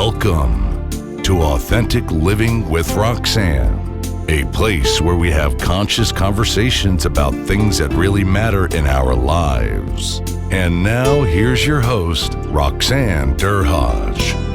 Welcome to Authentic Living with Roxanne, a place where we have conscious conversations about things that really matter in our lives. And now, here's your host, Roxanne Derhaj.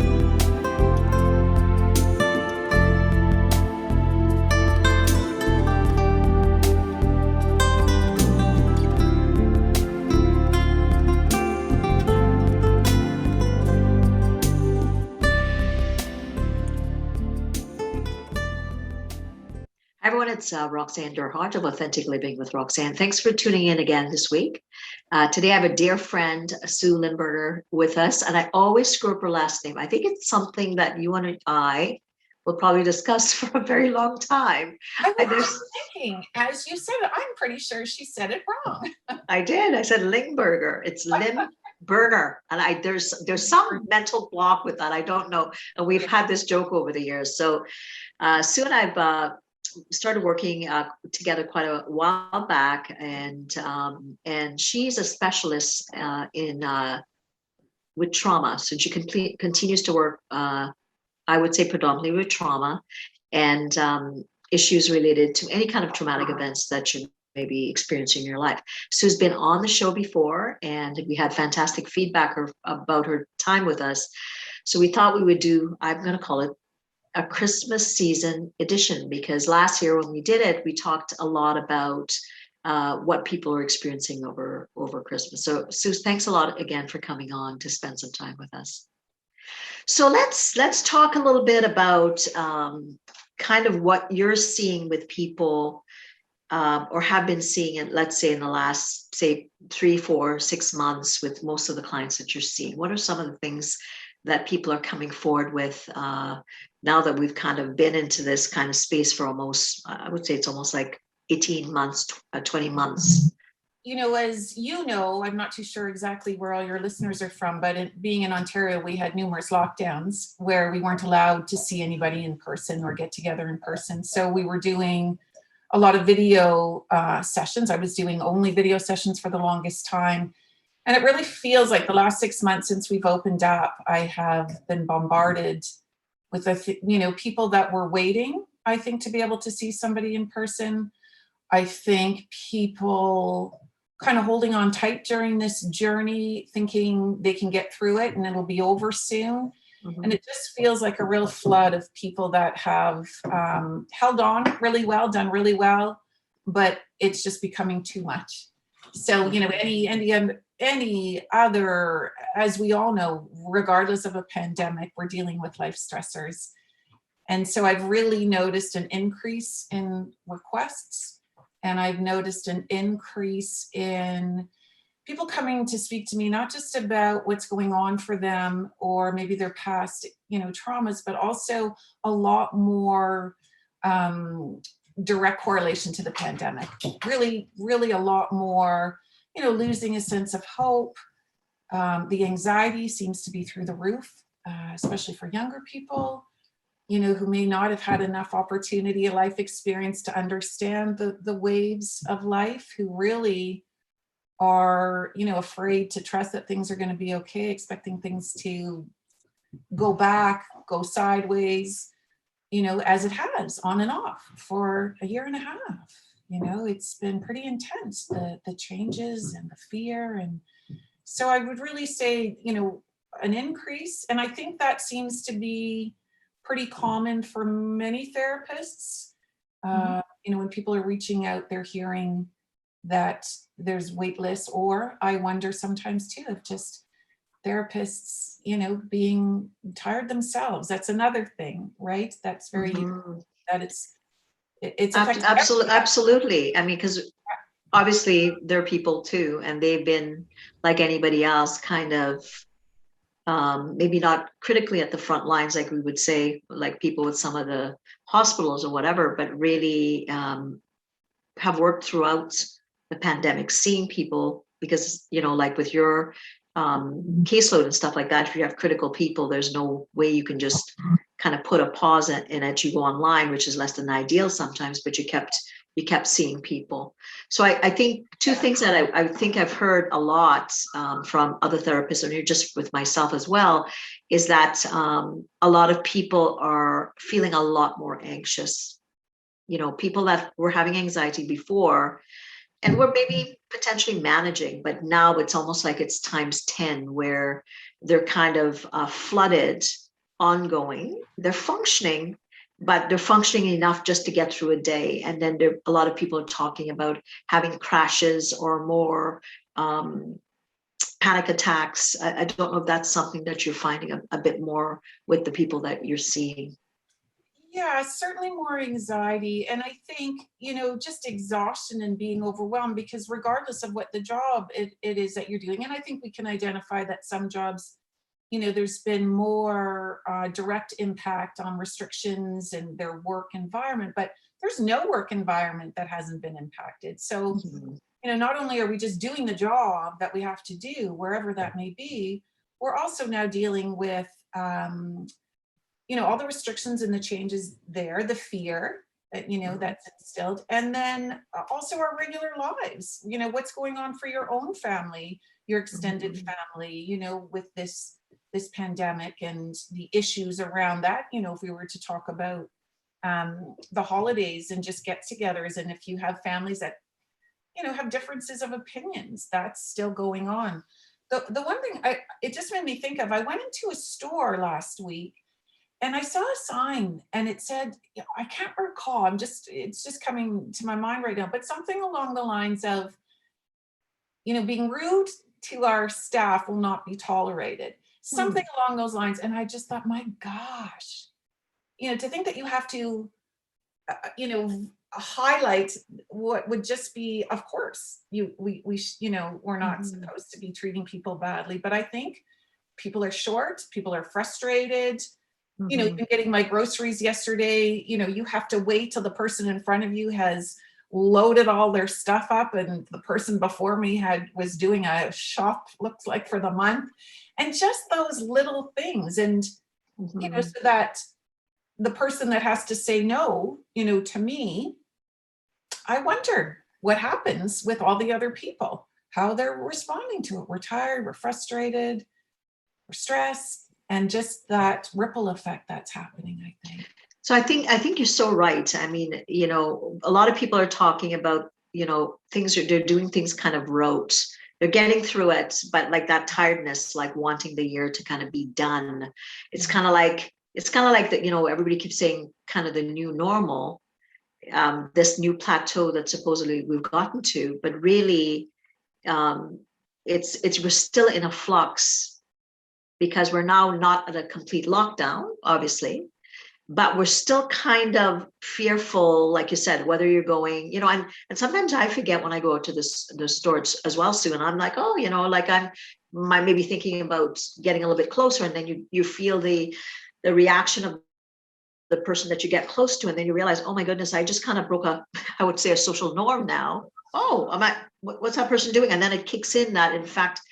It's Roxanne Derhaj of Authentic Living with Roxanne. Thanks for tuning in again this week. Today I have a dear friend, Sue Lymburner, with us, and I always screw up her last name. I think it's something that you and I will probably discuss for a very long time. I was thinking, as you said it, I'm pretty sure she said it wrong. I did. I said Lymburner. It's Lymburner, and there's some mental block with that. I don't know, and we've had this joke over the years. So Sue and I've started working together quite a while back, and she's a specialist with trauma. So she continues to work, I would say, predominantly with trauma and issues related to any kind of traumatic events that you may be experiencing in your life. Sue's been on the show before, and we had fantastic feedback about her time with us. So we thought we would do, I'm going to call it a Christmas season edition, because last year when we did it, we talked a lot about what people are experiencing over Christmas. So Sue, thanks a lot again for coming on to spend some time with us. So let's talk a little bit about kind of what you're seeing with people or have been seeing it, let's say in the last, say 3, 4, 6 months with most of the clients that you're seeing. What are some of the things that people are coming forward with now that we've kind of been into this kind of space for almost, I would say it's almost like 18 months, 20 months. You know, as you know, I'm not too sure exactly where all your listeners are from, but being in Ontario, we had numerous lockdowns where we weren't allowed to see anybody in person or get together in person. So we were doing a lot of video sessions. I was doing only video sessions for the longest time. And it really feels like the last 6 months since we've opened up, I have been bombarded with, people that were waiting, I think, to be able to see somebody in person. I think people kind of holding on tight during this journey, thinking they can get through it and it'll be over soon. Mm-hmm. And it just feels like a real flood of people that have held on really well, done really well, but it's just becoming too much. So, any other, as we all know, regardless of a pandemic, we're dealing with life stressors. And so I've really noticed an increase in requests, and I've noticed an increase in people coming to speak to me, not just about what's going on for them or maybe their past, traumas, but also a lot more direct correlation to the pandemic. Really, really a lot more, losing a sense of hope. The anxiety seems to be through the roof, especially for younger people, who may not have had enough opportunity, life experience to understand the waves of life, who really are, afraid to trust that things are going to be okay, expecting things to go back, go sideways, as it has on and off for a year and a half. It's been pretty intense, the changes and the fear. And so I would really say, an increase. And I think that seems to be pretty common for many therapists. When people are reaching out, they're hearing that there's wait lists, or I wonder sometimes too, if just therapists, being tired themselves. That's another thing, right? That's very, that it's absolutely. I mean, because obviously they're people too, and they've been like anybody else, kind of maybe not critically at the front lines, like we would say, like people with some of the hospitals or whatever, but really have worked throughout the pandemic, seeing people, because like with your caseload and stuff like that. If you have critical people, there's no way you can just kind of put a pause in it. You go online, which is less than ideal sometimes, but you kept seeing people. So I think two things that I think I've heard a lot from other therapists, and just with myself as well, is that a lot of people are feeling a lot more anxious. People that were having anxiety before and we're maybe potentially managing, but now it's almost like it's times 10 where they're kind of flooded ongoing. They're functioning, but they're functioning enough just to get through a day. And then a lot of people are talking about having crashes or more panic attacks. I don't know if that's something that you're finding a bit more with the people that you're seeing. Yeah, certainly more anxiety. And I think, just exhaustion and being overwhelmed, because regardless of what the job it is that you're doing, and I think we can identify that some jobs, there's been more direct impact on restrictions and their work environment, but there's no work environment that hasn't been impacted. So, not only are we just doing the job that we have to do, wherever that may be, we're also now dealing with all the restrictions and the changes there, the fear that, that's instilled. And then also our regular lives, what's going on for your own family, your extended family, with this pandemic and the issues around that. If we were to talk about the holidays and just get-togethers, and if you have families that, have differences of opinions, that's still going on. The one thing it just made me think of, I went into a store last week and I saw a sign and it said, I can't recall, it's just coming to my mind right now, but something along the lines of, being rude to our staff will not be tolerated. Something along those lines. And I just thought, my gosh, to think that you have to, highlight what would just be, of course, we're not supposed to be treating people badly, but I think people are short, people are frustrated. Even getting my groceries yesterday, you have to wait till the person in front of you has loaded all their stuff up, and the person before me was doing a shop, looks like, for the month, and just those little things. And so that the person that has to say no, to me, I wonder what happens with all the other people, how they're responding to it. We're tired, we're frustrated, we're stressed. And just that ripple effect that's happening, I think. So I think you're so right. I mean, a lot of people are talking about, they're doing things kind of rote. They're getting through it, but like that tiredness, like wanting the year to kind of be done. It's kind of like that, everybody keeps saying kind of the new normal, this new plateau that supposedly we've gotten to, but really we're still in a flux. Because we're now not at a complete lockdown, obviously, but we're still kind of fearful, like you said, whether you're going, and sometimes I forget when I go out to the stores as well, Sue, and I'm like, oh, like I may be thinking about getting a little bit closer, and then you feel the reaction of the person that you get close to, and then you realize, oh my goodness, I just kind of broke I would say a social norm now. Oh, what's that person doing? And then it kicks in that, in fact,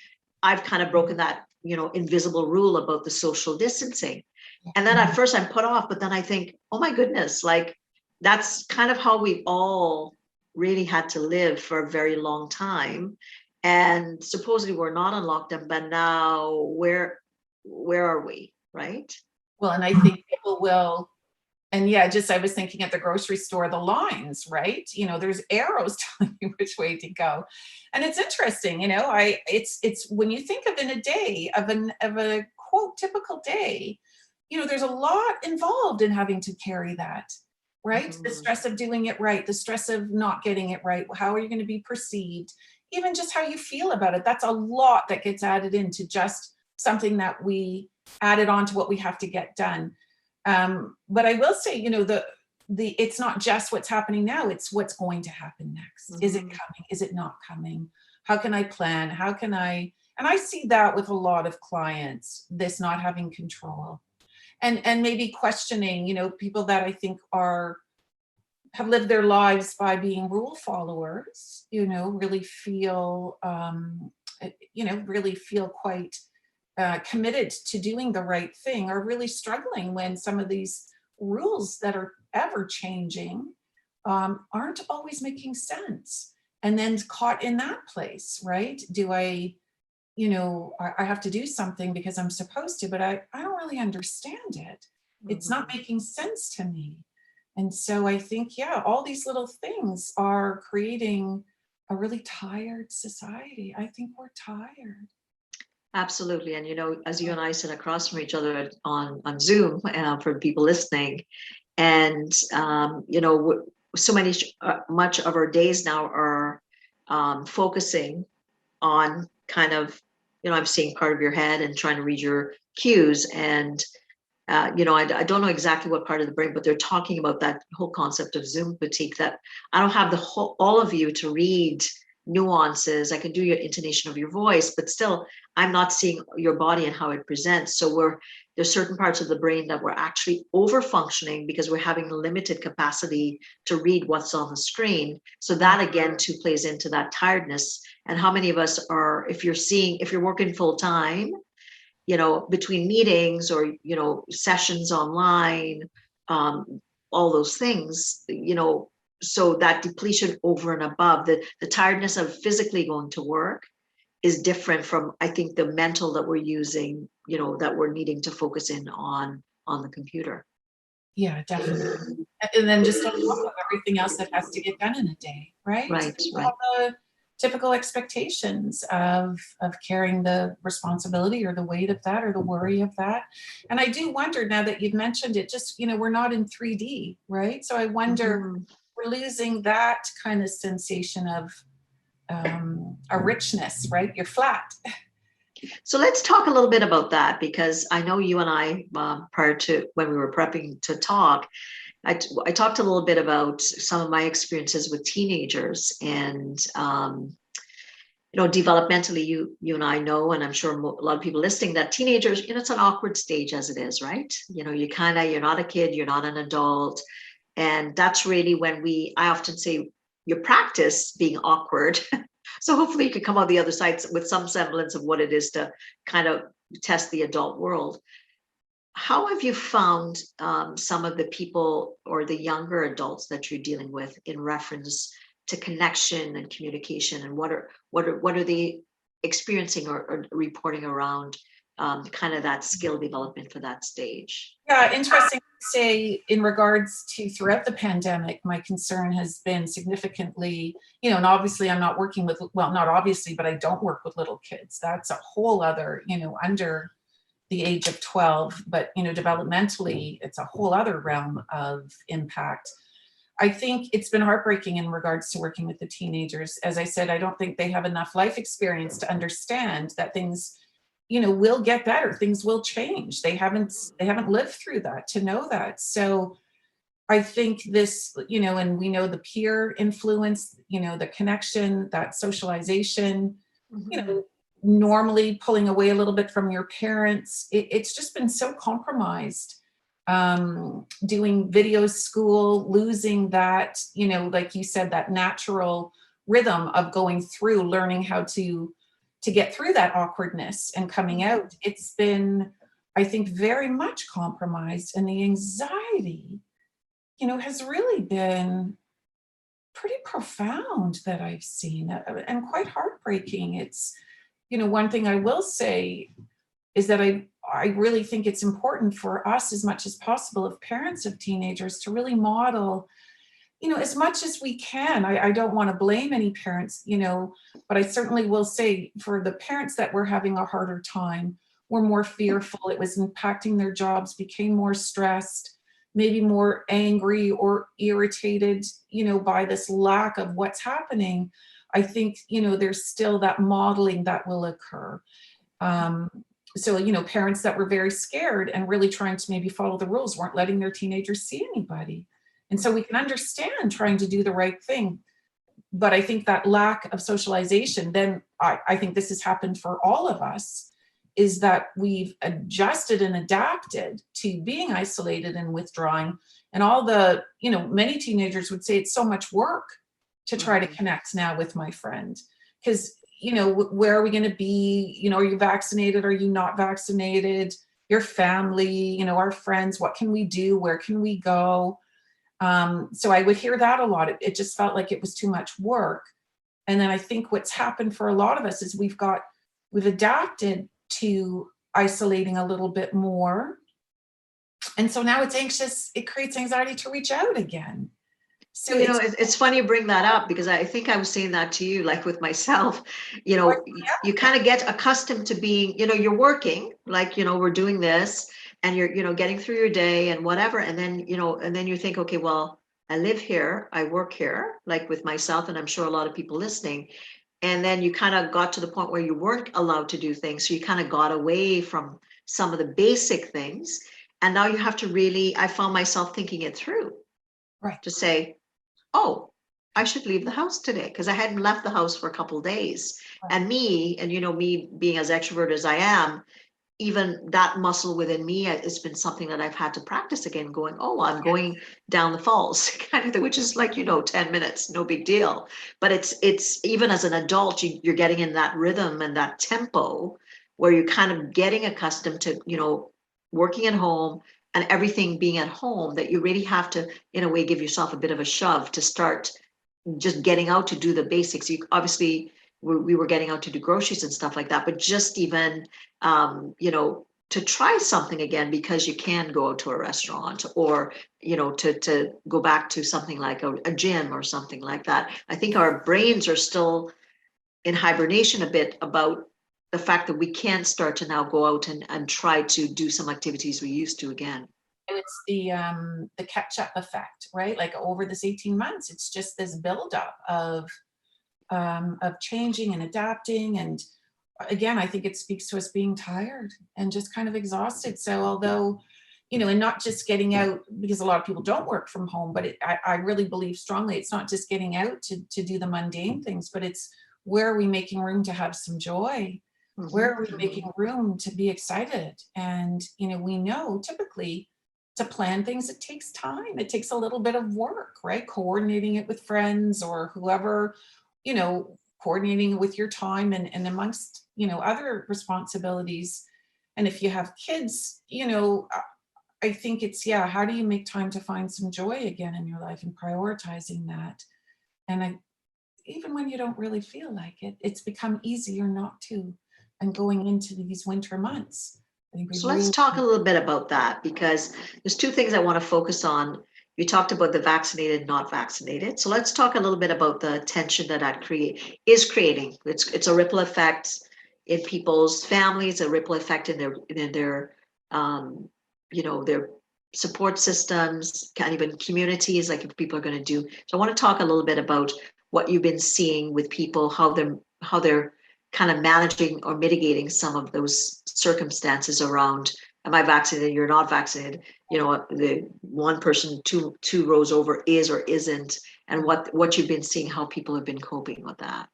I've kind of broken that invisible rule about the social distancing. And then at first I'm put off, but then I think, oh my goodness, like that's kind of how we all really had to live for a very long time. And supposedly we're not on lockdown, but now where are we, right? Well, and I think people will, and I was thinking at the grocery store, the lines, right? There's arrows telling you which way to go. And it's interesting, it's when you think of in a day of a quote typical day, there's a lot involved in having to carry that, right? The stress of doing it right, the stress of not getting it right. How are you going to be perceived? Even just how you feel about it. That's a lot that gets added into just something that we added on to what we have to get done. But I will say, it's not just what's happening now, it's what's going to happen next. Is it coming? Is it not coming? How can I plan? And I see that with a lot of clients, this not having control and maybe questioning, people that I think have lived their lives by being rule followers, really feel really feel quite committed to doing the right thing are really struggling when some of these rules that are ever changing aren't always making sense, and then caught in that place, right? Do I, I have to do something because I'm supposed to, but I don't really understand it. It's not making sense to me. And so I think, yeah, all these little things are creating a really tired society. I think we're tired. Absolutely. And, as you and I sit across from each other on Zoom, for the people listening, and, so much of our days now are focusing on kind of, I'm seeing part of your head and trying to read your cues. And, I don't know exactly what part of the brain, but they're talking about that whole concept of Zoom fatigue, that I don't have all of you to read nuances. I can do your intonation of your voice, but still I'm not seeing your body and how it presents. So there's certain parts of the brain that we're actually over functioning because we're having limited capacity to read what's on the screen. So that again too plays into that tiredness. And how many of us are, if you're working full time, between meetings or, sessions online, all those things, so that depletion over and above the tiredness of physically going to work is different from, I think, the mental that we're using, that we're needing to focus in on the computer. Yeah, definitely. And then just on top of everything else that has to get done in a day, right? Right. All the typical expectations of carrying the responsibility or the weight of that or the worry of that. And I do wonder, now that you've mentioned it, just, we're not in 3D, right? So I wonder, we're losing that kind of sensation of a richness, right? You're flat. So let's talk a little bit about that, because I know you and I, prior to when we were prepping to talk, I talked a little bit about some of my experiences with teenagers, and developmentally, you and I know, and I'm sure a lot of people listening, that teenagers, it's an awkward stage as it is, right? You're not a kid, you're not an adult, and that's really when I often say, you practice being awkward. So hopefully you could come out the other side with some semblance of what it is to kind of test the adult world. How have you found some of the people or the younger adults that you're dealing with in reference to connection and communication, and what are they experiencing or reporting around kind of that skill development for that stage? Yeah, interesting to say, in regards to throughout the pandemic, my concern has been significantly, and obviously I'm not working with, well, not obviously, but I don't work with little kids. That's a whole other, under the age of 12, but, developmentally, it's a whole other realm of impact. I think it's been heartbreaking in regards to working with the teenagers. As I said, I don't think they have enough life experience to understand that things, will get better. Things will change. They haven't lived through that to know that. So I think this, and we know the peer influence, the connection, that socialization, normally pulling away a little bit from your parents. It's just been so compromised. Doing video school, losing that, like you said, that natural rhythm of going through, learning how to get through that awkwardness and coming out. It's been, I think, very much compromised, and the anxiety, has really been pretty profound that I've seen, and quite heartbreaking. It's, one thing I will say is that I really think it's important for us, as much as possible, of parents of teenagers, to really model, as much as we can. I don't want to blame any parents, but I certainly will say, for the parents that were having a harder time, were more fearful, it was impacting their jobs, became more stressed, maybe more angry or irritated, by this lack of what's happening. I think, there's still that modeling that will occur. So, parents that were very scared and really trying to maybe follow the rules weren't letting their teenagers see anybody. And so we can understand trying to do the right thing. But I think that lack of socialization, then I think this has happened for all of us, is that we've adjusted and adapted to being isolated and withdrawing. And all the, many teenagers would say it's so much work to try to connect now with my friend. Because, where are we going to be? Are you vaccinated? Are you not vaccinated? Your family, our friends, what can we do? Where can we go? So I would hear that a lot. It just felt like it was too much work. And then I think what's happened for a lot of us is we've adapted to isolating a little bit more. And so now it's anxious, it creates anxiety to reach out again. So it's funny you bring that up, because I think I was saying that to you, like with myself, you kind of get accustomed to being, you're working, like, we're doing this, and you're, getting through your day and whatever. And then, you think, okay, well, I live here, I work here, like with myself, and I'm sure a lot of people listening. And then you kind of got to the point where you weren't allowed to do things. So you kind of got away from some of the basic things. And now you have to really, I found myself thinking it through. Right. To say, oh, I should leave the house today, because I hadn't left the house for a couple of days. Right. And me being as extrovert as I am, even that muscle within me, it's been something that I've had to practice again, going, oh, I'm going down the falls, kind of thing, which is like, 10 minutes, no big deal. But it's even as an adult, you're getting in that rhythm and that tempo where you're kind of getting accustomed to, working at home and everything being at home, that you really have to, in a way, give yourself a bit of a shove to start just getting out to do the basics. You obviously, we were getting out to do groceries and stuff like that, but just even, to try something again, because you can go out to a restaurant, or, to go back to something like a gym or something like that. I think our brains are still in hibernation a bit about the fact that we can start to now go out and try to do some activities we used to again. It's the catch-up effect, right? Like over this 18 months, it's just this buildup of changing and adapting. And again, I think it speaks to us being tired and just kind of exhausted. So although, and not just getting out, because a lot of people don't work from home, but I really believe strongly, it's not just getting out to do the mundane things, but it's where are we making room to have some joy? Where are we making room to be excited? And, we know typically to plan things, it takes time. It takes a little bit of work, right? Coordinating it with friends or whoever, coordinating with your time and amongst, other responsibilities. And if you have kids, I think it's, how do you make time to find some joy again in your life and prioritizing that? And even when you don't really feel like it, it's become easier not to. And going into these winter months. So let's talk a little bit about that, because there's two things I want to focus on. You talked about the vaccinated, not vaccinated. So let's talk a little bit about the tension that is creating. It's a ripple effect in people's families, a ripple effect in their their support systems, kind of even communities, like if people are going to do. So I want to talk a little bit about what you've been seeing with people, how they're kind of managing or mitigating some of those circumstances around, am I vaccinated, you're not vaccinated, the one person two rows over is or isn't, and what you've been seeing, how people have been coping with that.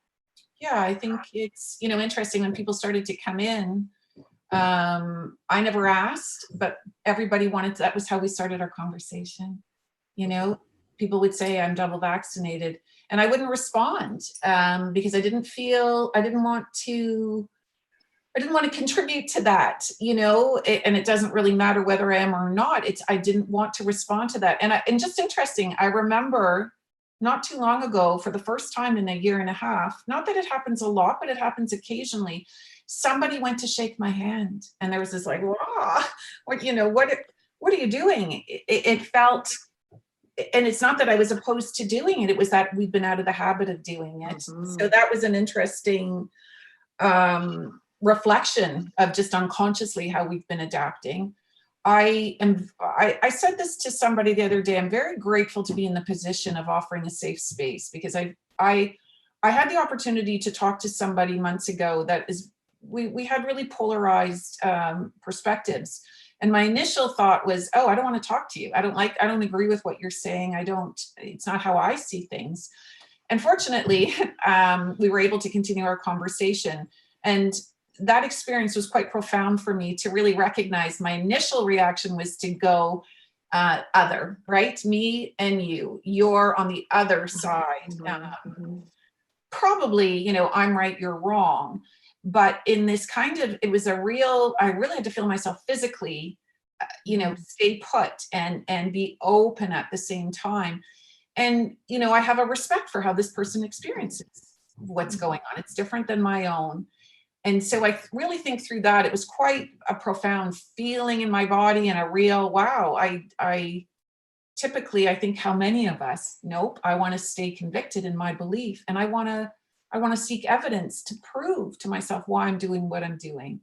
Yeah, I think it's, interesting when people started to come in, I never asked, but everybody wanted to, that was how we started our conversation. People would say I'm double vaccinated, and I wouldn't respond because I didn't want to contribute to that, and it doesn't really matter whether I am or not. I didn't want to respond to that. And just interesting, I remember not too long ago, for the first time in a year and a half, not that it happens a lot, but it happens occasionally, somebody went to shake my hand, and there was this like, wow, what are you doing? It felt, and it's not that I was opposed to doing it, it was that we've been out of the habit of doing it. Mm-hmm. So that was an interesting reflection of just unconsciously how we've been adapting. I said this to somebody the other day. I'm very grateful to be in the position of offering a safe space, because I had the opportunity to talk to somebody months ago we had really polarized perspectives. And my initial thought was, oh, I don't want to talk to you. I don't agree with what you're saying. It's not how I see things. And fortunately, we were able to continue our conversation. And that experience was quite profound for me to really recognize. My initial reaction was to go other, right? Me and you're on the other side. probably, you know, I'm right, you're wrong. But in this kind of, it was a real, I really had to feel myself physically, you know, stay put and be open at the same time. And, you know, I have a respect for how this person experiences what's going on. It's different than my own. And so I really think through that, it was quite a profound feeling in my body and a real, wow, I typically, I think how many of us, nope, I want to stay convicted in my belief. And I want to seek evidence to prove to myself why I'm doing what I'm doing.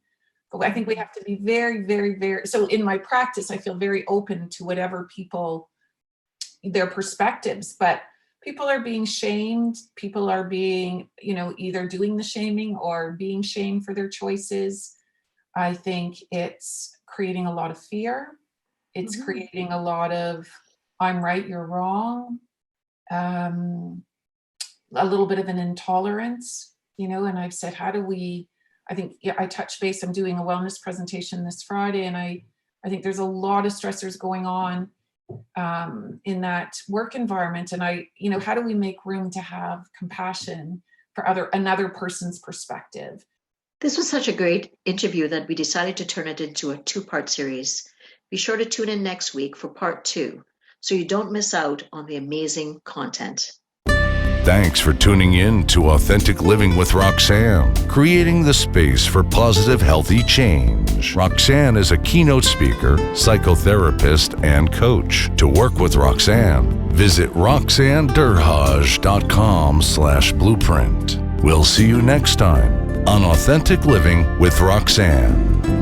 But I think we have to be very, very, very, so in my practice, I feel very open to whatever people, their perspectives, but people are being shamed. People are being, you know, either doing the shaming or being shamed for their choices. I think it's creating a lot of fear. It's creating a lot of, I'm right, you're wrong. A little bit of an intolerance, you know, and I've said, how do we, I think, yeah, I touched base, I'm doing a wellness presentation this Friday, and I think there's a lot of stressors going on in that work environment. And I, you know, how do we make room to have compassion for another person's perspective? This was such a great interview that we decided to turn it into a 2-part series. Be sure to tune in next week for part 2, so you don't miss out on the amazing content. Thanks for tuning in to Authentic Living with Roxanne, creating the space for positive, healthy change. Roxanne is a keynote speaker, psychotherapist, and coach. To work with Roxanne, visit roxannederhage.com/blueprint. We'll see you next time on Authentic Living with Roxanne.